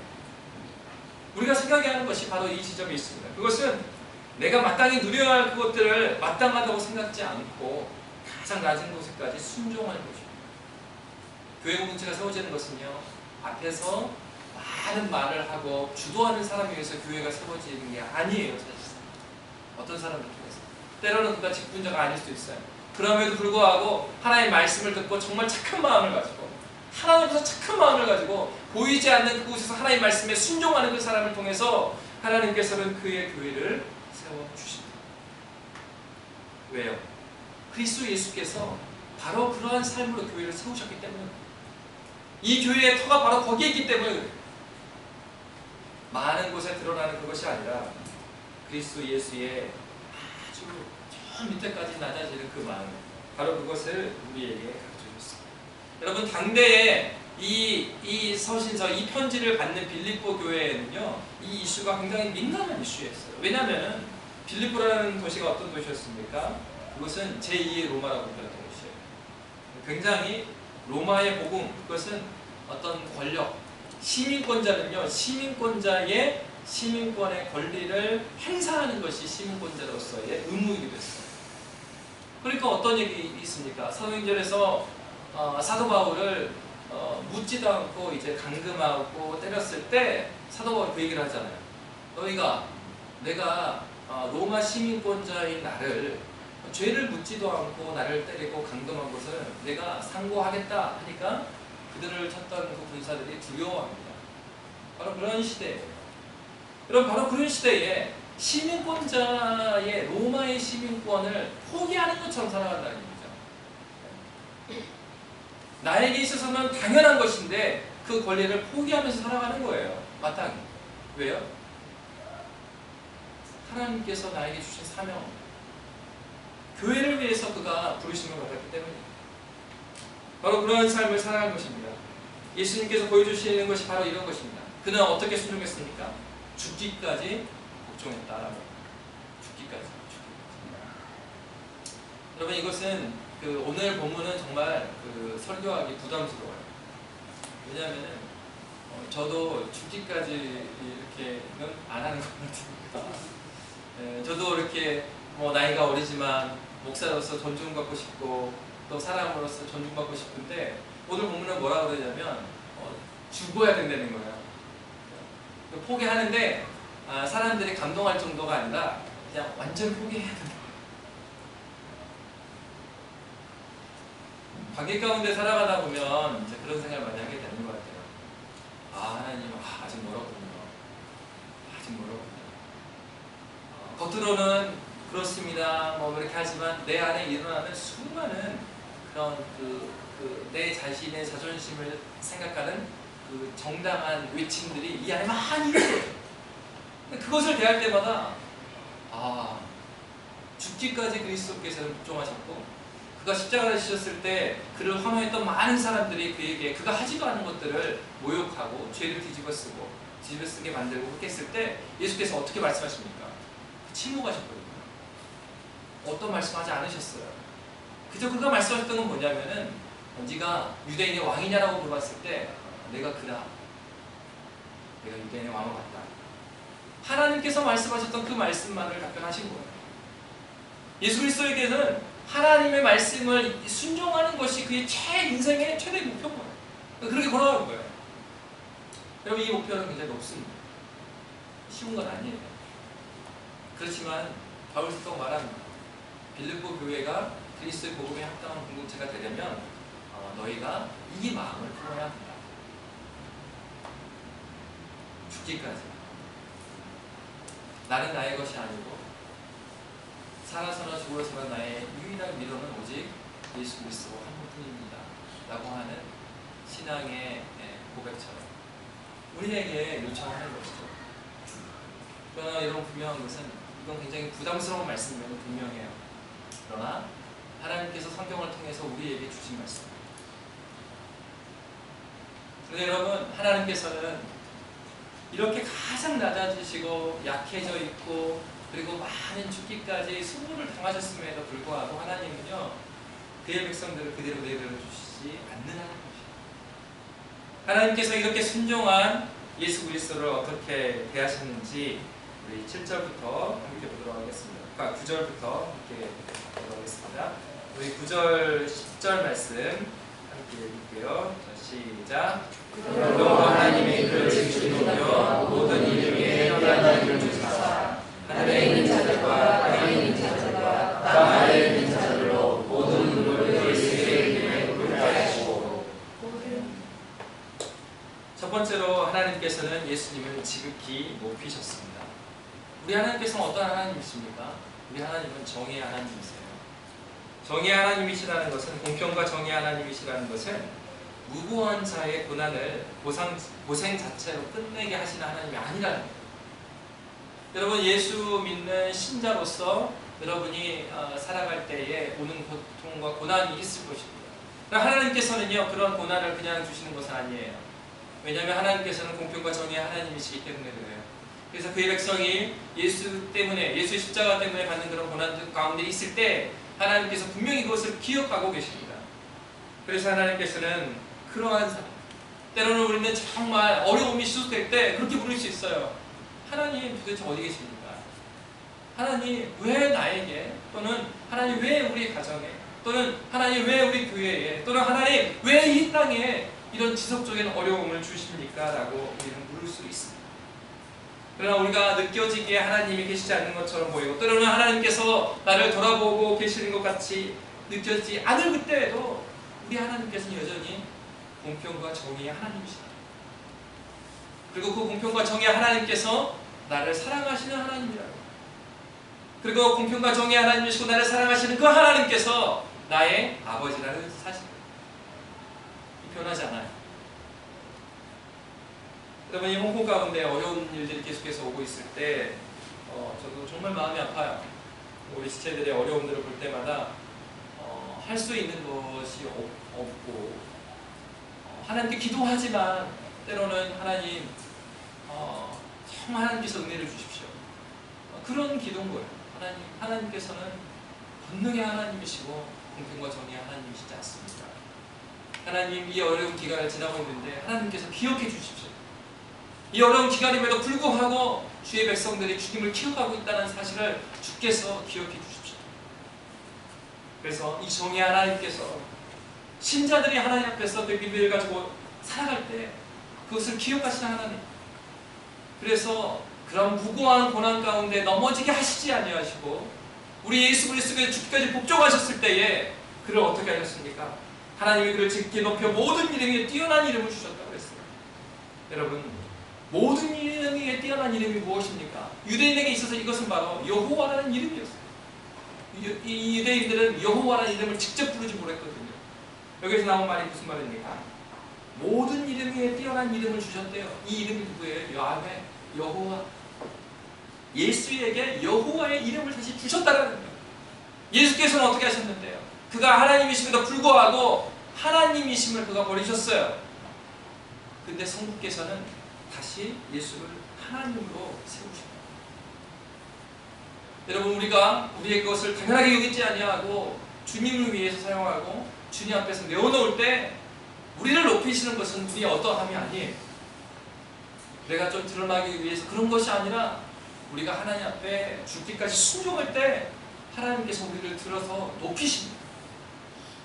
우리가 생각해야 하는 것이 바로 이 지점에 있습니다. 그것은 내가 마땅히 누려야 할 그것들을 마땅하다고 생각지 않고 가장 낮은 곳에까지 순종하는 것입니다. 교회 공동체가 세워지는 것은요 앞에서 많은 말을 하고 주도하는 사람에 의해서 교회가 세워지는 게 아니에요. 사실상 어떤 사람들 통해서 때로는 그가 직분자가 아닐 수도 있어요. 그럼에도 불구하고 하나님의 말씀을 듣고 정말 착한 마음을 가지고 하나님께서 착한 마음을 가지고 보이지 않는 그곳에서 하나님의 말씀에 순종하는 그 사람을 통해서 하나님께서는 그의 교회를 세워주십니다. 왜요? 그리스도 예수께서 바로 그러한 삶으로 교회를 세우셨기 때문에 이 교회의 터가 바로 거기에 있기 때문에 그래요. 많은 곳에 드러나는 그것이 아니라 그리스도 예수의 아주 저 밑에까지 낮아지는 그 마음, 바로 그것을 우리에게 가르쳐줬습니다. 여러분 당대에 이 서신서, 이 편지를 받는 빌립보 교회에는요 이 이슈가 굉장히 민감한 이슈였어요. 왜냐하면 빌립보라는 도시가 어떤 도시였습니까? 그것은 제2의 로마라고 불렸던 곳이에요. 굉장히 로마의 복음, 그것은 어떤 권력, 시민권자는요 시민권자의 시민권의 권리를 행사하는 것이 시민권자로서의 의무이기도 했어요. 그러니까 어떤 얘기 있습니까? 사도행전에서 사도 바울을 묻지도 않고 이제 감금하고 때렸을 때 사도 바울이 그 얘기를 하잖아요. 너희가 내가 로마 시민권자인 나를 죄를 묻지도 않고 나를 때리고 감금한 것을 내가 상고하겠다 하니까 그들을 쳤던 그 군사들이 두려워합니다. 바로 그런 시대예요. 여러분 바로 그런 시대에 시민권자의 로마의 시민권을 포기하는 것처럼 살아간다는 얘기죠. 나에게 있어서는 당연한 것인데 그 권리를 포기하면서 살아가는 거예요. 마땅히. 왜요? 하나님께서 나에게 주신 사명, 교회를 위해서 그가 부르심을 받았기 때문입니다. 바로 그러한 삶을 살아가는 것입니다. 예수님께서 보여주시는 것이 바로 이런 것입니다. 그는 어떻게 순종했습니까? 죽기까지 복종했다. 죽기까지. 여러분 이것은 오늘 본문은 정말 설교하기 부담스러워요. 왜냐하면은 저도 죽기까지 이렇게는 안 하는 것 같아요. 저도 이렇게 나이가 어리지만 목사로서 존중받고 싶고 또 사람으로서 존중받고 싶은데 오늘 본문은 뭐라 그러냐면 죽어야 된다는 거예요. 포기하는데 사람들이 감동할 정도가 아니라 그냥 완전 포기해야 된다. 관계 가운데 살아가다 보면 이제 그런 생각을 많이 하게 되는 것 같아요. 하나님 아직 멀었군요. 아직 멀었군요. 겉으로는 그렇습니다. 이렇게 하지만 내 안에 일어나는 수많은 그런 내 자신의 자존심을 생각하는 정당한 외침들이 이 안에 많이 있어요. 그것을 대할 때마다 죽기까지 그리스도께서는 복종하셨고 그가 십자가를 지셨을 때 그를 환호했던 많은 사람들이 그에게 그가 하지도 않은 것들을 모욕하고 죄를 뒤집어쓰게 만들고 그렇게 했을 때 예수께서 어떻게 말씀하십니까? 침묵하셨거든요. 어떤 말씀하지 않으셨어요. 그저 그가 말씀하셨던 건 뭐냐면은 네가 유대인의 왕이냐라고 물어봤을 때 내가 그다. 내가 유대인의 왕을 봤다. 하나님께서 말씀하셨던 그 말씀만을 답변하신 거예요. 예수 그리스도에게는 하나님의 말씀을 순종하는 것이 그의 인생의 최대 목표인 거예요. 그렇게 걸어가는 거예요. 여러분 이 목표는 굉장히 높습니다. 쉬운 건 아니에요. 그렇지만 바울 사도가 말합니다. 빌립보 교회가 그리스도의 복음에 합당한 공동체가 되려면 너희가 이 마음을 품어야 한다. 죽기까지. 나는 나의 것이 아니고 살아서나 죽어서나 나의 유일한 미로는 오직 예수 그리스도 한 분뿐입니다. 라고 하는 신앙의 고백처럼 우리에게 요청하는 것이죠. 그러나 여러분 분명한 것은 이건 굉장히 부담스러운 말씀이면 분명해요. 그러나 하나님께서 성경을 통해서 우리에게 주신 말씀입니다. 그런데 여러분 하나님께서는 이렇게 가장 낮아지시고 약해져 있고 그리고 많은 죽기까지 수고를 당하셨음에도 불구하고 하나님은요 그의 백성들을 그대로 내버려 주시지 않는 하나님이십니다. 하나님께서 이렇게 순종한 예수 그리스도를 어떻게 대하셨는지 우리 7절부터 함께 보도록 하겠습니다. 9절부터 함께 보도록 하겠습니다. 우리 9절, 10절 말씀 함께 읽을게요. 자, 시작. 또 하나님의 그를 지키시며 모든 일 중에 편안한 일을 주사 하늘에 있는 자들과 땅에 있는 자들과 땅 아래에 있는 자들로 모든 눈물을 예수의 이름에 굴게 하시고. 첫 번째로 하나님께서는 예수님을 지극히 높이셨습니다. 우리 하나님께서는 어떤 하나님이십니까? 우리 하나님은 정의의 하나님이세요. 정의의 하나님이시라는 것은 공평과 정의의 하나님이시라는 것은 무고한 자의 고난을 고생 자체로 끝내게 하시는 하나님이 아니라는 거예요. 여러분 예수 믿는 신자로서 여러분이 살아갈 때에 오는 고통과 고난이 있을 것입니다. 하나님께서는요 그런 고난을 그냥 주시는 것은 아니에요. 왜냐하면 하나님께서는 공평과 정의의 하나님이시기 때문에 그래요. 그래서 그의 백성이 예수 때문에 예수의 십자가 때문에 받는 그런 고난 가운데 있을 때 하나님께서 분명히 그것을 기억하고 계십니다. 그래서 하나님께서는 그러한 사람 때로는 우리는 정말 어려움이 시작될 때 그렇게 부를 수 있어요. 하나님 도대체 어디 계십니까? 하나님 왜 나에게 또는 하나님 왜 우리 가정에 또는 하나님 왜 우리 교회에 또는 하나님 왜 이 땅에 이런 지속적인 어려움을 주십니까? 라고 우리는 물을 수 있습니다. 그러나 우리가 느껴지기에 하나님이 계시지 않는 것처럼 보이고 때로는 하나님께서 나를 돌아보고 계시는 것 같이 느껴지지 않을 그때에도 우리 하나님께서는 여전히 공평과 정의의 하나님이시다. 그리고 그 공평과 정의의 하나님께서 나를 사랑하시는 하나님이라고. 그리고 공평과 정의의 하나님이시고 나를 사랑하시는 그 하나님께서 나의 아버지라는 사실입니다. 변하지 않아요. 여러분 이 홍콩 가운데 어려운 일들이 계속해서 오고 있을 때 저도 정말 마음이 아파요. 우리 지체들의 어려움들을 볼 때마다 할 수 있는 것이 없고 하나님께 기도하지만 때로는 하나님 정말 하나님께서 은혜를 주십시오. 그런 기도인 거예요. 하나님께서는 권능의 하나님이시고 공평과 정의의 하나님이시지 않습니까? 하나님, 이 어려운 기간을 지나고 있는데 하나님께서 기억해 주십시오. 이 어려운 기간임에도 불구하고 주의 백성들이 주님을 키워가고 있다는 사실을 주께서 기억해 주십시오. 그래서 이 정의 하나님께서 신자들이 하나님 앞에서 그 믿음을 가지고 살아갈 때 그것을 기억하시는 하나님. 그래서 그런 무고한 고난 가운데 넘어지게 하시지 아니하시고 우리 예수 그리스도의 죽기까지 복종하셨을 때에 그를 어떻게 하셨습니까? 하나님이 그를 짙게 높여 모든 이름 위에 뛰어난 이름을 주셨다고 했어요. 여러분, 모든 이름 위에 뛰어난 이름이 무엇입니까? 유대인에게 있어서 이것은 바로 여호와라는 이름이었어요. 이 유대인들은 여호와라는 이름을 직접 부르지 못했거든요. 여기서 나온 말이 무슨 말입니까? 모든 이름 위에 뛰어난 이름을 주셨대요. 이 이름이 누구예요? 야훼, 여호와. 예수에게 여호와의 이름을 다시 주셨다는 거예요. 예수께서는 어떻게 하셨는데요? 그가 하나님이심에도 불구하고 하나님이심을 그가 버리셨어요. 근데 성부께서는 다시 예수를 하나님으로 세우셨다. 여러분, 우리가 우리의 것을 당연하게 여기지 아니하고 주님을 위해서 사용하고 주님 앞에서 내어놓을 때 우리를 높이시는 것은 우리의 어떠함이 아니에요. 내가 좀 드러나기 위해서 그런 것이 아니라 우리가 하나님 앞에 죽기까지 순종할 때 하나님께서 우리를 들어서 높이십니다.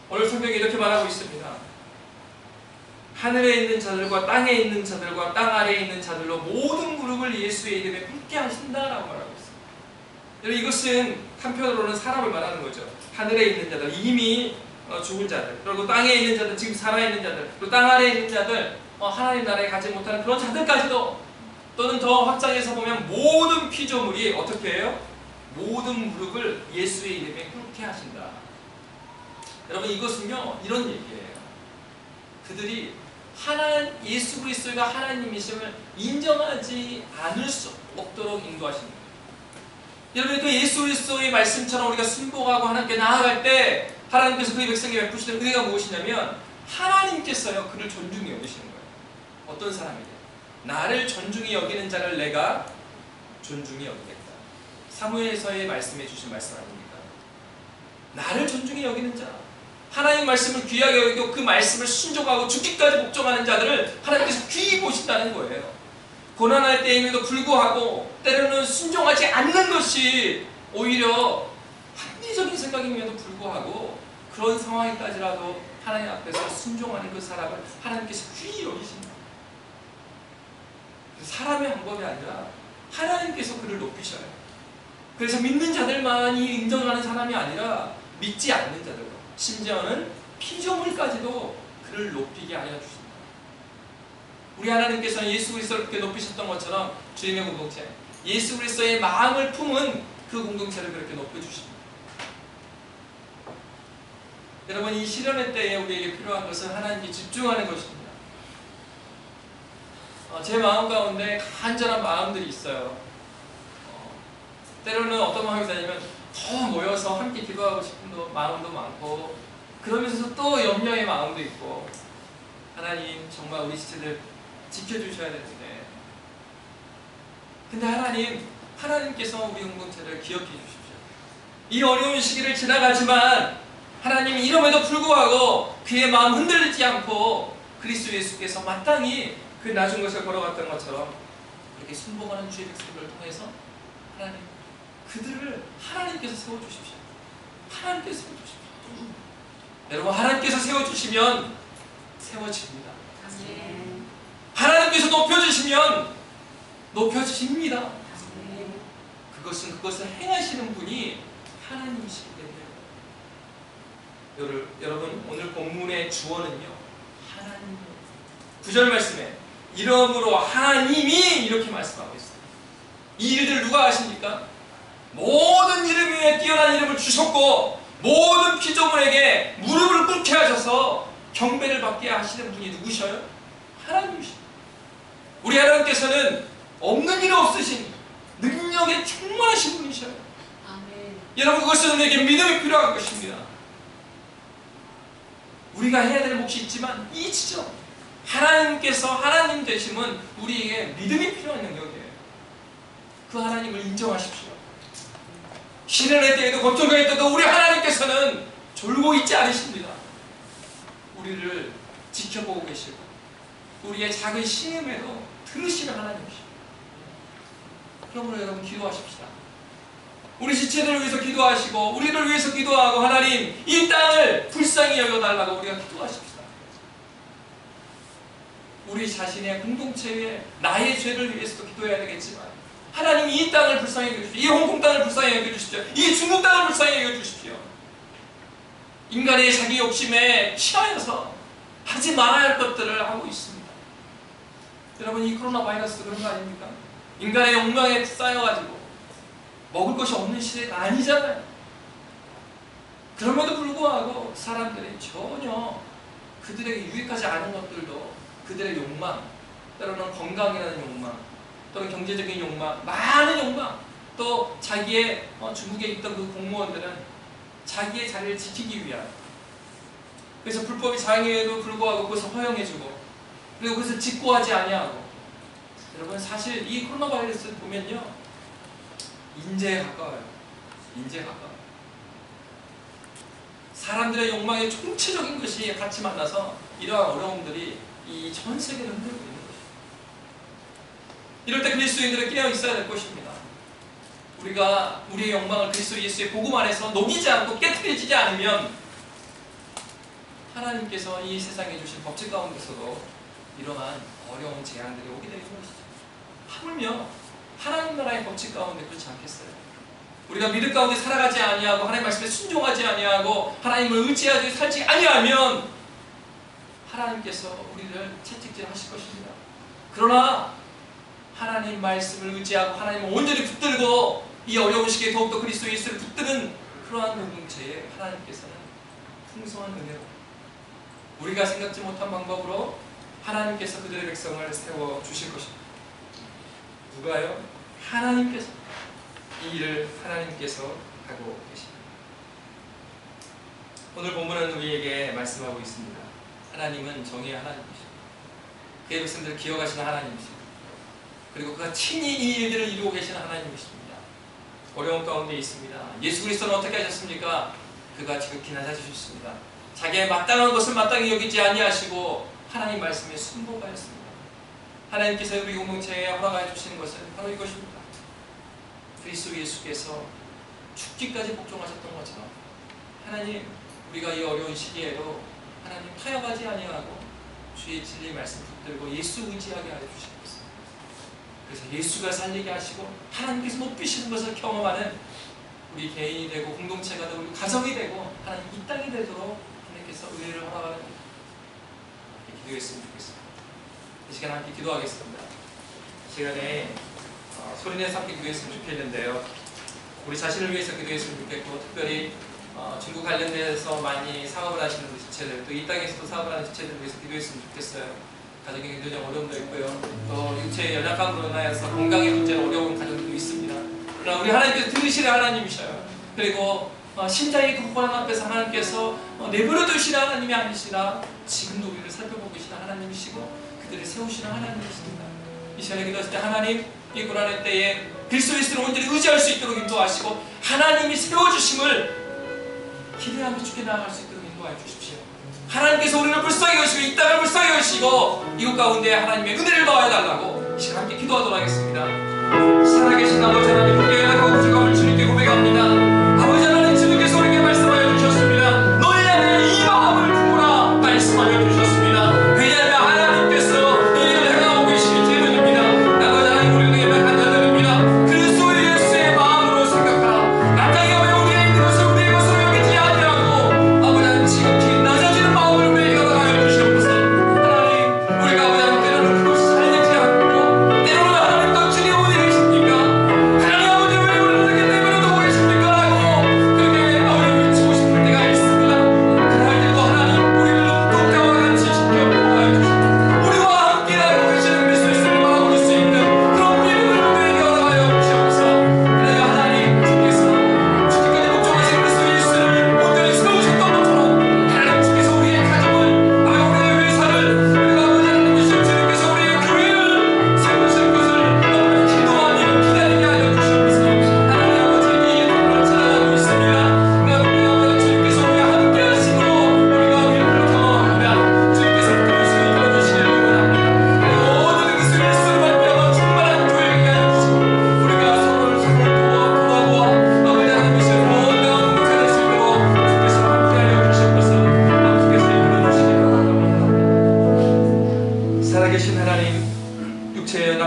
오늘 성경에 이렇게 말하고 있습니다. 하늘에 있는 자들과 땅에 있는 자들과 땅 아래에 있는 자들로 모든 무릎을 예수의 이름에 꿇게 하신다라고 말하고 있습니다. 여러분, 이것은 한편으로는 사람을 말하는 거죠. 하늘에 있는 자들, 이미 죽은 자들, 그리고 땅에 있는 자들, 지금 살아있는 자들, 그리고 땅 아래에 있는 자들, 하나님 나라에 가지 못하는 그런 자들까지도, 또는 더 확장해서 보면 모든 피조물이 어떻게 해요? 모든 무릎을 예수의 이름에 꿇게 하신다. 여러분, 이것은요 이런 얘기예요. 그들이 예수 그리스도가 하나님이심을 인정하지 않을 수 없도록 인도하시는 거예요. 여러분, 그 예수 그리스도의 말씀처럼 우리가 순복하고 하나님께 나아갈 때 하나님께서 그의 백성에게 베푸시는 은혜가 무엇이냐면 하나님께서요 그를 존중히 여기시는 거예요. 어떤 사람에게? 나를 존중히 여기는 자를 내가 존중히 여기겠다. 사무엘서의 말씀해 주신 말씀 아닙니까? 나를 존중히 여기는 자, 하나님 말씀을 귀하게 여기고 그 말씀을 순종하고 죽기까지 복종하는 자들을 하나님께서 귀히 보신다는 거예요. 고난할 때임에도 불구하고 때로는 순종하지 않는 것이 오히려 합리적인 생각임에도 불구하고 그런 상황에까지라도 하나님 앞에서 순종하는 그 사람을 하나님께서 귀히 여기신다. 사람의 방법이 아니라 하나님께서 그를 높이셔요. 그래서 믿는 자들만이 인정하는 사람이 아니라 믿지 않는 자들과 심지어는 피조물까지도 그를 높이게 하여 주신다. 우리 하나님께서는 예수 그리스도를 그렇게 높이셨던 것처럼 주님의 공동체, 예수 그리스도의 마음을 품은 그 공동체를 그렇게 높여주십니다. 여러분, 이 시련의 때에 우리에게 필요한 것은 하나님께 집중하는 것입니다. 제 마음 가운데 간절한 마음들이 있어요. 때로는 어떤 마음이 있냐면 더 모여서 함께 기도하고 싶은 마음도 많고, 그러면서 또 염려의 마음도 있고, 하나님 정말 우리 지체들 지켜주셔야 되는데, 근데 하나님께서 우리 공동체를 기억해 주십시오. 이 어려운 시기를 지나가지만 하나님이 이름에도 불구하고 그의 마음 흔들리지 않고 그리스도 예수께서 마땅히 그 낮은 것을 걸어갔던 것처럼 이렇게 순복하는 주의 백성들을 통해서 하나님, 그들을 하나님께서 세워주십시오. 하나님께서 세워주십시오. 여러분, 하나님께서 세워주시면 세워집니다. 하나님께서 높여주시면 높여주십니다. 그것을 행하시는 분이 하나님이시기 때문에 여러분, 오늘 본문의 주어는요 하나님. 9절 말씀에 이러므로 하나님이 이렇게 말씀하고 있어요. 이 일들을 누가 하십니까? 모든 이름 위에 뛰어난 이름을 주셨고 모든 피조물에게 무릎을 꿇게 하셔서 경배를 받게 하시는 분이 누구셔요? 하나님이십니다. 우리 하나님께서는 없는 일 없으신 능력에 충만하신 분이셔요. 아멘. 여러분, 그것은 우리에게 믿음이 필요한 것입니다. 우리가 해야 될 몫이 있지만 이 지점, 하나님께서 하나님 되심은 우리에게 믿음이 필요한 영역이에요. 그 하나님을 인정하십시오. 시련의 때에도 걱정할 때도 우리 하나님께서는 졸고 있지 않으십니다. 우리를 지켜보고 계시고 우리의 작은 신음에도 들으시는 하나님이십니다. 그러므로 여러분 기도하십시다. 우리 지체들을 위해서 기도하시고 우리를 위해서 기도하고 하나님 이 땅을 불쌍히 여겨달라고 우리가 기도하십시다. 우리 자신의 공동체에 나의 죄를 위해서도 기도해야 되겠지만 하나님 이 땅을 불쌍히 여겨주십시오. 이 홍콩 땅을 불쌍히 여겨주십시오. 이 중국 땅을 불쌍히 여겨주십시오. 인간의 자기 욕심에 취하여서 하지 말아야 할 것들을 하고 있습니다. 여러분 이 코로나 바이러스 그런 거 아닙니까? 인간의 욕망에 쌓여가지고 먹을 것이 없는 시대가 아니잖아요. 그럼에도 불구하고 사람들이 전혀 그들에게 유익하지 않은 것들도 그들의 욕망, 때로는 건강이라는 욕망, 또는 경제적인 욕망, 많은 욕망, 또 자기의 중국에 있던 그 공무원들은 자기의 자리를 지키기 위한, 그래서 불법이 장애에도 불구하고 그것을 허용해주고 그리고 그것을 직고하지 아니하고. 여러분 사실 이 코로나 바이러스를 보면요 인재에 가까워요. 인재에 가까워요. 사람들의 욕망의 총체적인 것이 같이 만나서 이러한 어려움들이 이 전 세계를 흔들고 있는 것입니다. 이럴 때 그리스도인들은 깨어 있어야 될 것입니다. 우리가 우리의 욕망을 그리스도 예수의 복음 안에서 녹이지 않고 깨트려지지 않으면 하나님께서 이 세상에 주신 법칙 가운데서도 이러한 어려운 재앙들이 오게 되는 것이죠. 하물며 하나님 나라의 법칙 가운데 그렇지 않겠어요? 우리가 믿음 가운데 살아가지 아니하고 하나님 말씀에 순종하지 아니하고 하나님을 의지하지 살지 아니하면 하나님께서 우리를 채찍질 하실 것입니다. 그러나 하나님 말씀을 의지하고 하나님을 온전히 붙들고 이 어려운 시기에 더욱더 그리스도 예수를 붙드는 그러한 공동체에 하나님께서는 풍성한 은혜로 우리가 생각지 못한 방법으로 하나님께서 그들의 백성을 세워주실 것입니다. 누가요? 하나님께서 이 일을 하나님께서 하고 계십니다. 오늘 본문은 우리에게 말씀하고 있습니다. 하나님은 정의의 하나님이십니다. 그의 백성들을 기억하시는 하나님이십니다. 그리고 그가 친히 이 일들을 이루고 계시는 하나님이십니다. 어려운 가운데 있습니다. 예수 그리스도는 어떻게 하셨습니까? 그가 지극히 낮아지셨습니다. 자기의 마땅한 것을 마땅히 여기지 아니하시고 하나님 말씀에 순복하였습니다. 하나님께서 우리 공동체에 허락하여 주시는 것은 바로 이것입니다. 그리스도 예수께서 죽기까지 복종하셨던 것처럼 하나님 우리가 이 어려운 시기에도 하나님 타협하지 아니하고 주의 진리 말씀 붙들고 예수 의지하게 하여 주시는 것입니다. 그래서 예수가 살리게 하시고 하나님께서 높이시는 것을 경험하는 우리 개인이 되고 공동체가 되고 우리 가정이 되고 하나님 이 땅이 되도록 하나님께서 은혜를 허락하는 기도했으면 좋겠습니다. 이 시간 함께 기도하겠습니다. 이 시간에 소리내서 함께 기도했으면 좋겠는데요. 우리 자신을 위해서 기도했으면 좋겠고 특별히 중국 관련돼서 많이 사업을 하시는 지체들 또 이 땅에서도 사업을 하는 지체들을 위해서 기도했으면 좋겠어요. 가정의 경제적 어려움도 있고요. 또 육체의 연약함으로 인하여서 건강의 문제로 어려운 가정들도 있습니다. 그러나 우리 하나님께서 들으시는 하나님이셔요. 그리고 심장이 급한 앞에서 하나님께서 내버려 두시는 하나님이 아니시라 지금도 우리를 살펴보고 계시는 하나님이시고 그들을 세우시는 하나님이십니다. 이 시간에 기도했을 때 하나님 이 고난의 때에 그리스도 예수를 온전히 의지할 수 있도록 인도하시고 하나님이 세워주심을 기대하며 죽게 나아갈 수 있도록 인도하여 주십시오. 하나님께서 우리를 불쌍히 여시고 이 땅을 불쌍히 여시고 이곳 가운데 하나님의 은혜를 더하여 달라고 이 시간 함께 기도하도록 하겠습니다. 살아계신 아버지 하나님 우리의 연약하고 부족함을 주님께 고백합니다. 아버지 하나님 주님께서 우리에게 말씀하여 주셨습니다. 너희 안에 이 마음을 품으라 말씀하여 주셨습니다. 왜냐하면 하나님께서 이를 행하고 계시기 때문입니다. 아버지 하나님 우리에게 간절드립니다. 그리스도 예수의 마음으로 생각하라. 마땅히 하며 우리의 힘든 것을 우리의 것으로 여기지 아니하고 아버지 하나님 지극히 낮아지는 마음을 우리에게 허락하여 주시옵소서. 하나님 우리가 아버지 하나님 때로는 그것이 살리지 않고 때로는 하나님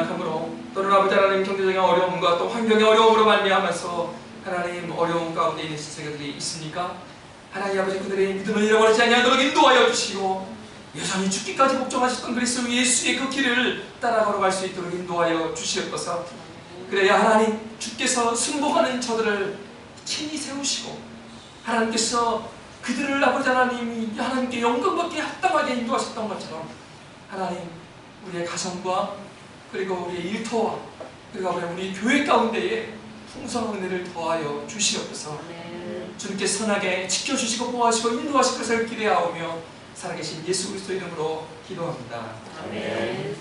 연약함으로 또는 아버지 하나님 경제적인 어려움과 또 환경의 어려움으로 말미암아서 하나님 어려움 가운데 있는 신세계들이 있습니까? 하나님 아버지 그들의 믿음을 잃어버리지 아니하도록 인도하여 주시고 여전히 죽기까지 복종하셨던 그리스도 예수의 그 길을 따라 걸어갈 수 있도록 인도하여 주시옵소서. 그래야 하나님 주께서 승복하는 저들을 친히 세우시고 하나님께서 그들을 아버지 하나님이 하나님께 영광받기에 합당하게 인도하셨던 것처럼 하나님 우리의 가정과 그리고 우리의 일터와 그리고 우리 교회 가운데에 풍성한 은혜를 더하여 주시옵소서. 주님께 선하게 지켜주시고 보호하시고 인도하실 것을 기대하오며 살아계신 예수 그리스도 이름으로 기도합니다. 아멘.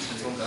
찬송가